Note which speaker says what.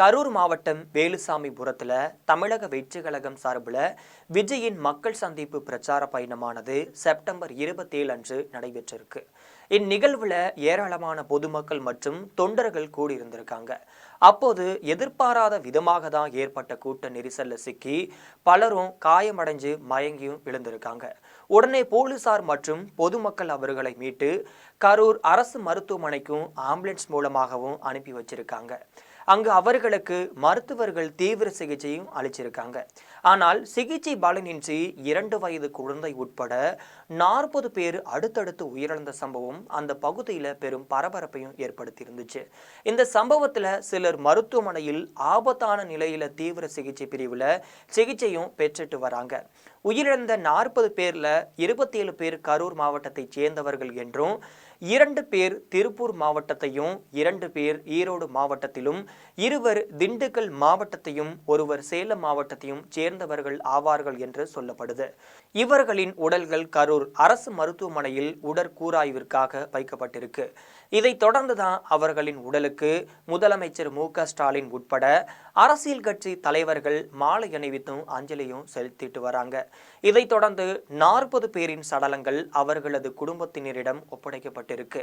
Speaker 1: கரூர் மாவட்டம் வேலுசாமிபுரத்தில் தமிழக வெற்றி கழகம் சார்பில் விஜயின் மக்கள் சந்திப்பு பிரச்சார பயணமானது செப்டம்பர் 27 அன்று நடைபெற்றிருக்கு. இந்நிகழ்வில் ஏராளமான பொதுமக்கள் மற்றும் தொண்டர்கள் கூடியிருந்திருக்காங்க. அப்போது எதிர்பாராத விதமாக தான் ஏற்பட்ட கூட்ட நெரிசல்ல சிக்கி பலரும் காயமடைஞ்சு மயங்கியும் விழுந்திருக்காங்க. உடனே போலீசார் மற்றும் பொதுமக்கள் அவர்களை மீட்டு கரூர் அரசு மருத்துவமனைக்கும் ஆம்புலன்ஸ் மூலமாகவும் அனுப்பி வச்சிருக்காங்க. அங்கு அவர்களுக்கு மருத்துவர்கள் தீவிர சிகிச்சையும் அளிச்சிருக்காங்க. ஆனால் சிகிச்சை பலனின்றி 2 வயது குழந்தை உட்பட 40 பேர் அடுத்தடுத்து உயிரிழந்த சம்பவம் அந்த பகுதியில் பெரும் பரபரப்பையும் ஏற்படுத்தி இருந்துச்சு. இந்த சம்பவத்தில் சிலர் மருத்துவமனையில் ஆபத்தான நிலையில தீவிர சிகிச்சை பிரிவில் சிகிச்சையும் பெற்றுட்டு வராங்க. உயிரிழந்த 40 பேர்ல 27 பேர் கரூர் மாவட்டத்தை சேர்ந்தவர்கள் என்றும் 2 பேர் திருப்பூர் மாவட்டத்தையும் 2 பேர் ஈரோடு மாவட்டத்திலும் 2 திண்டுக்கல் மாவட்டத்தையும் 1 சேலம் மாவட்டத்தையும் சேர்ந்தவர்கள் ஆவார்கள் என்று சொல்லப்படுது. இவர்களின் உடல்கள் கரூர் அரசு மருத்துவமனையில் உடற்கூராய்விற்காக வைக்கப்பட்டிருக்கு. இதைத் தொடர்ந்துதான் அவர்களின் உடலுக்கு முதலமைச்சர் மு.க.ஸ்டாலின் உட்பட அரசியல் கட்சி தலைவர்கள் மாலை அணிவித்தும் அஞ்சலியும் செலுத்திட்டு வராங்க. இதைத் தொடர்ந்து 40 பேரின் சடலங்கள் அவர்களது குடும்பத்தினரிடம் ஒப்படைக்கப்பட்டிருக்கு.